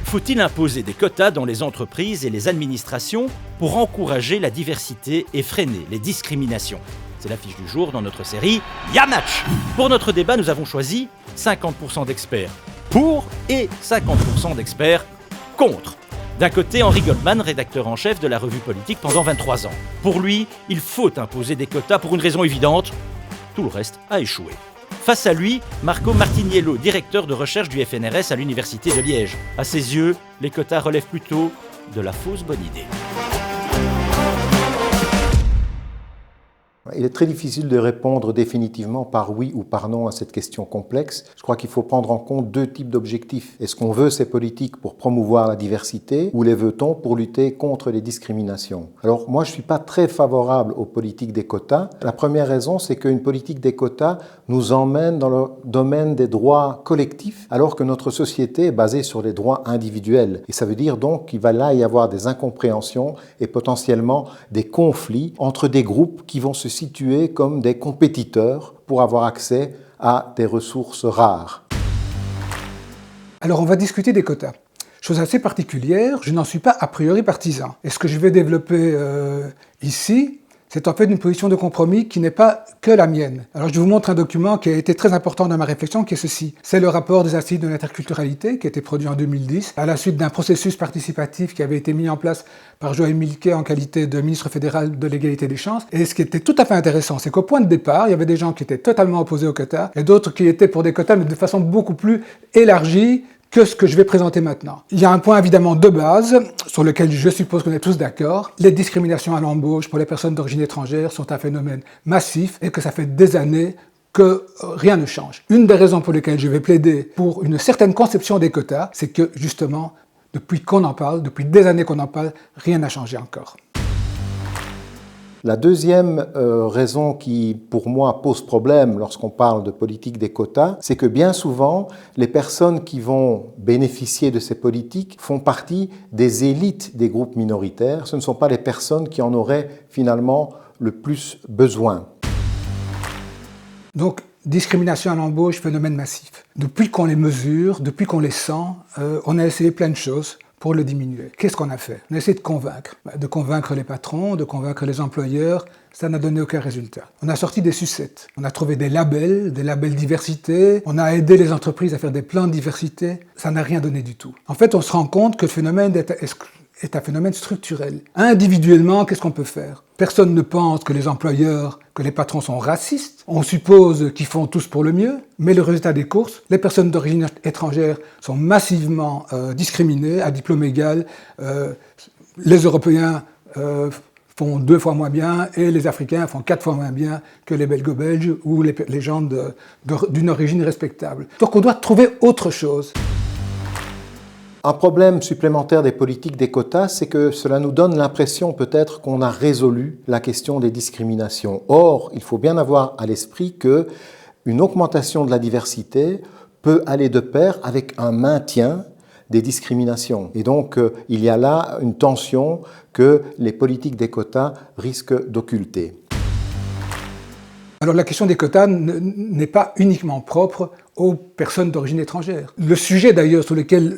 Faut-il imposer des quotas dans les entreprises et les administrations pour encourager la diversité et freiner les discriminations? C'est l'affiche du jour dans notre série Y'a Match. Pour notre débat, nous avons choisi 50% d'experts pour et 50% d'experts contre. D'un côté, Henri Goldman, rédacteur en chef de la revue politique pendant 23 ans. Pour lui, il faut imposer des quotas pour une raison évidente, tout le reste a échoué. Face à lui, Marco Martiniello, directeur de recherche du FNRS à l'Université de Liège. À ses yeux, les quotas relèvent plutôt de la fausse bonne idée. Il est très difficile de répondre définitivement par oui ou par non à cette question complexe. Je crois qu'il faut prendre en compte deux types d'objectifs. Est-ce qu'on veut ces politiques pour promouvoir la diversité ou les veut-on pour lutter contre les discriminations? Alors moi, je ne suis pas très favorable aux politiques des quotas. La première raison, c'est qu'une politique des quotas nous emmène dans le domaine des droits collectifs, alors que notre société est basée sur les droits individuels. Et ça veut dire donc qu'il va là y avoir des incompréhensions et potentiellement des conflits entre des groupes qui vont se situés comme des compétiteurs pour avoir accès à des ressources rares. Alors on va discuter des quotas. Chose assez particulière, je n'en suis pas a priori partisan. Et ce que je vais développer ici, c'est en fait une position de compromis qui n'est pas que la mienne. Alors je vous montre un document qui a été très important dans ma réflexion, qui est ceci. C'est le rapport des assises de l'interculturalité qui a été produit en 2010, à la suite d'un processus participatif qui avait été mis en place par Joël Milquet en qualité de ministre fédéral de l'égalité des chances. Et ce qui était tout à fait intéressant, c'est qu'au point de départ, il y avait des gens qui étaient totalement opposés aux quotas, et d'autres qui étaient pour des quotas, mais de façon beaucoup plus élargie que ce que je vais présenter maintenant. Il y a un point évidemment de base, sur lequel je suppose qu'on est tous d'accord. Les discriminations à l'embauche pour les personnes d'origine étrangère sont un phénomène massif et que ça fait des années que rien ne change. Une des raisons pour lesquelles je vais plaider pour une certaine conception des quotas, c'est que justement, depuis qu'on en parle, depuis des années qu'on en parle, rien n'a changé encore. La deuxième raison qui, pour moi, pose problème lorsqu'on parle de politique des quotas, c'est que bien souvent, les personnes qui vont bénéficier de ces politiques font partie des élites des groupes minoritaires. Ce ne sont pas les personnes qui en auraient finalement le plus besoin. Donc, discrimination à l'embauche, phénomène massif. Depuis qu'on les mesure, depuis qu'on les sent, on a essayé plein de choses pour le diminuer. Qu'est-ce qu'on a fait? On a essayé de convaincre les patrons, de convaincre les employeurs. Ça n'a donné aucun résultat. On a sorti des sucettes. On a trouvé des labels diversité. On a aidé les entreprises à faire des plans de diversité. Ça n'a rien donné du tout. En fait, on se rend compte que le phénomène est un phénomène structurel. Individuellement, qu'est-ce qu'on peut faire? Personne ne pense que les employeurs, que les patrons sont racistes. On suppose qu'ils font tous pour le mieux. Mais le résultat des courses, les personnes d'origine étrangère sont massivement discriminées à diplôme égal. Les Européens font 2 fois moins bien et les Africains font 4 fois moins bien que les Belgo-Belges ou les gens d'une origine respectable. Donc on doit trouver autre chose. Un problème supplémentaire des politiques des quotas, c'est que cela nous donne l'impression peut-être qu'on a résolu la question des discriminations. Or, il faut bien avoir à l'esprit qu'une augmentation de la diversité peut aller de pair avec un maintien des discriminations. Et donc, il y a là une tension que les politiques des quotas risquent d'occulter. Alors la question des quotas n'est pas uniquement propre aux personnes d'origine étrangère. Le sujet d'ailleurs sur lequel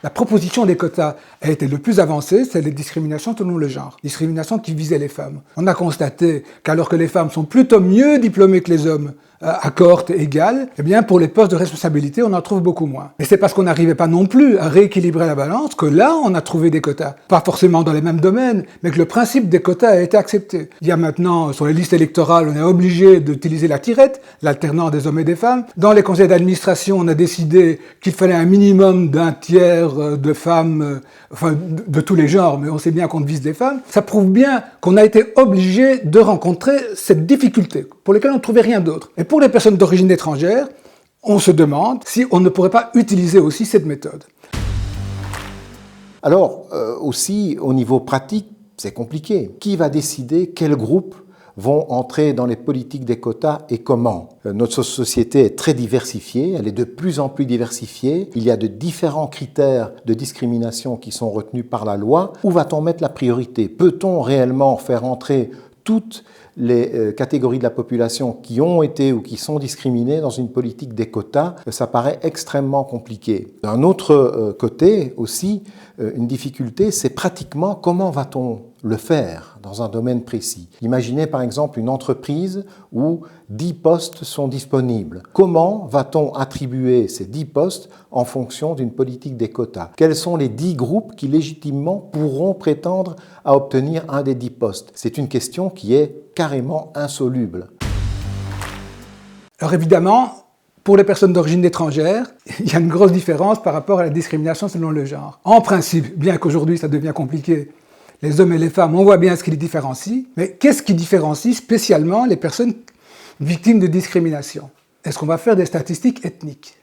la proposition des quotas a été le plus avancée, c'est les discriminations selon le genre. Discriminations qui visaient les femmes. On a constaté qu'alors que les femmes sont plutôt mieux diplômées que les hommes, à cohorte égale, eh bien pour les postes de responsabilité, on en trouve beaucoup moins. Mais c'est parce qu'on n'arrivait pas non plus à rééquilibrer la balance que là, on a trouvé des quotas. Pas forcément dans les mêmes domaines, mais que le principe des quotas a été accepté. Il y a maintenant, sur les listes électorales, on est obligé d'utiliser la tirette, l'alternance des hommes et des femmes. Dans les conseils d'administration, on a décidé qu'il fallait un minimum d'un tiers de femmes, enfin de tous les genres, mais on sait bien qu'on vise des femmes. Ça prouve bien qu'on a été obligé de rencontrer cette difficulté, pour laquelle on ne trouvait rien d'autre. Et pour les personnes d'origine étrangère, on se demande si on ne pourrait pas utiliser aussi cette méthode. Alors, aussi, au niveau pratique, c'est compliqué. Qui va décider quels groupes vont entrer dans les politiques des quotas et comment? Notre société est très diversifiée, elle est de plus en plus diversifiée. Il y a de différents critères de discrimination qui sont retenus par la loi. Où va-t-on mettre la priorité? Peut-on réellement faire entrer toutes les catégories de la population qui ont été ou qui sont discriminées dans une politique des quotas, ça paraît extrêmement compliqué. D'un autre côté aussi, une difficulté, c'est pratiquement comment va-t-on le faire dans un domaine précis. Imaginez par exemple une entreprise où 10 postes sont disponibles. Comment va-t-on attribuer ces 10 postes en fonction d'une politique des quotas? Quels sont les 10 groupes qui légitimement pourront prétendre à obtenir un des 10 postes? C'est une question qui est carrément insoluble. Alors évidemment, pour les personnes d'origine étrangère, il y a une grosse différence par rapport à la discrimination selon le genre. En principe, bien qu'aujourd'hui ça devient compliqué, les hommes et les femmes, on voit bien ce qui les différencie, mais qu'est-ce qui différencie spécialement les personnes victimes de discrimination? Est-ce qu'on va faire des statistiques ethniques?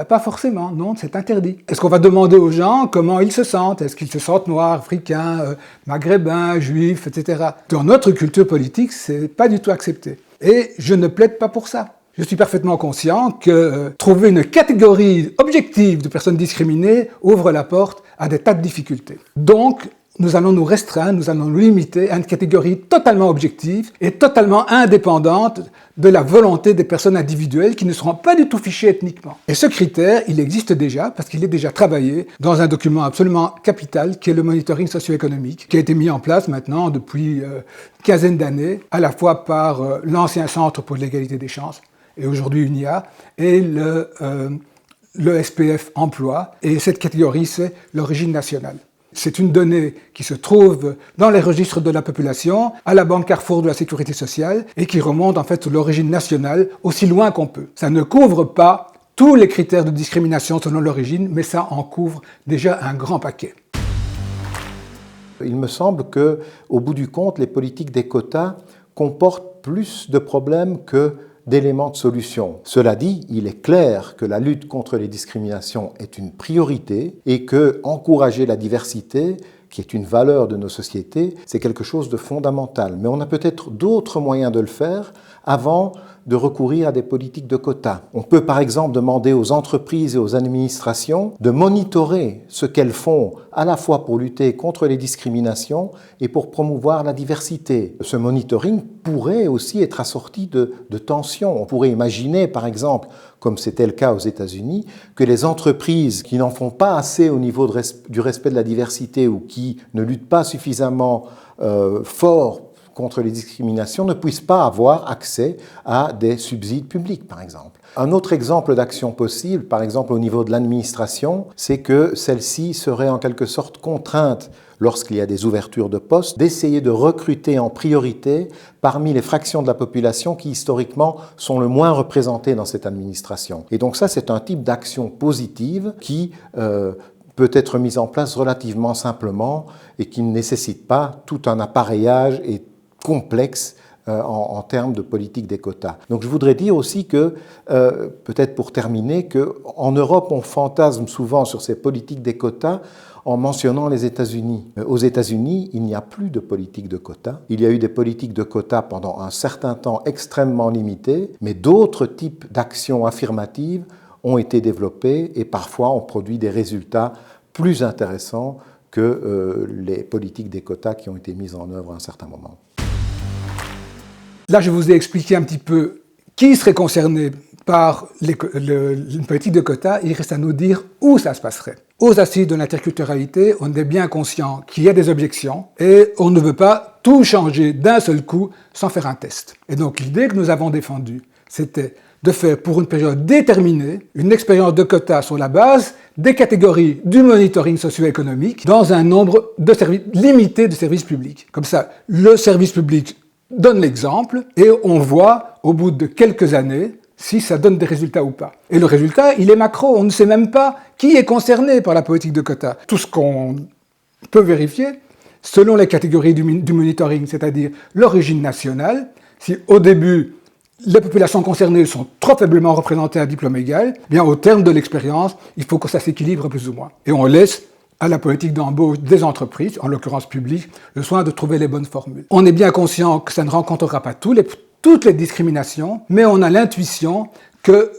Pas forcément, non, c'est interdit. Est-ce qu'on va demander aux gens comment ils se sentent? Est-ce qu'ils se sentent noirs, africains, maghrébins, juifs, etc. Dans notre culture politique, c'est pas du tout accepté. Et je ne plaide pas pour ça. Je suis parfaitement conscient que trouver une catégorie objective de personnes discriminées ouvre la porte à des tas de difficultés. Donc, nous allons nous restreindre, nous allons nous limiter à une catégorie totalement objective et totalement indépendante de la volonté des personnes individuelles qui ne seront pas du tout fichées ethniquement. Et ce critère, il existe déjà parce qu'il est déjà travaillé dans un document absolument capital qui est le monitoring socio-économique, qui a été mis en place maintenant depuis une quinzaine d'années, à la fois par l'ancien Centre pour l'égalité des chances et aujourd'hui UNIA et le SPF Emploi. Et cette catégorie, c'est l'origine nationale. C'est une donnée qui se trouve dans les registres de la population, à la Banque Carrefour de la Sécurité sociale, et qui remonte en fait sur l'origine nationale aussi loin qu'on peut. Ça ne couvre pas tous les critères de discrimination selon l'origine, mais ça en couvre déjà un grand paquet. Il me semble que, au bout du compte, les politiques des quotas comportent plus de problèmes que d'éléments de solution. Cela dit, il est clair que la lutte contre les discriminations est une priorité et que encourager la diversité, qui est une valeur de nos sociétés, c'est quelque chose de fondamental. Mais on a peut-être d'autres moyens de le faire avant de recourir à des politiques de quotas. On peut par exemple demander aux entreprises et aux administrations de monitorer ce qu'elles font à la fois pour lutter contre les discriminations et pour promouvoir la diversité. Ce monitoring pourrait aussi être assorti de tensions. On pourrait imaginer par exemple, comme c'était le cas aux États-Unis, que les entreprises qui n'en font pas assez au niveau du respect de la diversité ou qui ne luttent pas suffisamment fort contre les discriminations ne puissent pas avoir accès à des subsides publics, par exemple. Un autre exemple d'action possible, par exemple au niveau de l'administration, c'est que celle-ci serait en quelque sorte contrainte, lorsqu'il y a des ouvertures de postes, d'essayer de recruter en priorité parmi les fractions de la population qui historiquement sont le moins représentées dans cette administration. Et donc ça, c'est un type d'action positive qui peut être mise en place relativement simplement et qui ne nécessite pas tout un appareillage et complexe en termes de politique des quotas. Donc je voudrais dire aussi que, peut-être pour terminer, qu'en Europe, on fantasme souvent sur ces politiques des quotas en mentionnant les États-Unis. Aux États-Unis, il n'y a plus de politique de quotas. Il y a eu des politiques de quotas pendant un certain temps extrêmement limité, mais d'autres types d'actions affirmatives ont été développées et parfois ont produit des résultats plus intéressants que les politiques des quotas qui ont été mises en œuvre à un certain moment. Là, je vous ai expliqué un petit peu qui serait concerné par une politique de quotas. Il reste à nous dire où ça se passerait. Aux assises de l'interculturalité, on est bien conscient qu'il y a des objections et on ne veut pas tout changer d'un seul coup sans faire un test. Et donc l'idée que nous avons défendue, c'était de faire pour une période déterminée une expérience de quotas sur la base des catégories du monitoring socio-économique dans un nombre de limité de services publics. Comme ça, le service public donne l'exemple et on voit au bout de quelques années si ça donne des résultats ou pas. Et le résultat, il est macro. On ne sait même pas qui est concerné par la politique de quotas. Tout ce qu'on peut vérifier, selon les catégories du monitoring, c'est-à-dire l'origine nationale, si au début les populations concernées sont trop faiblement représentées à diplôme égal, bien au terme de l'expérience, il faut que ça s'équilibre plus ou moins. Et on laisse à la politique d'embauche des entreprises, en l'occurrence publiques, le soin de trouver les bonnes formules. On est bien conscient que ça ne rencontrera pas tous toutes les discriminations, mais on a l'intuition que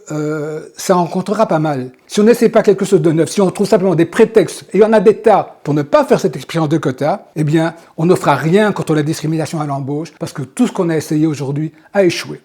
ça rencontrera pas mal. Si on n'essaie pas quelque chose de neuf, si on trouve simplement des prétextes, et il y en a des tas pour ne pas faire cette expérience de quota, eh bien, on ne fera rien contre la discrimination à l'embauche, parce que tout ce qu'on a essayé aujourd'hui a échoué.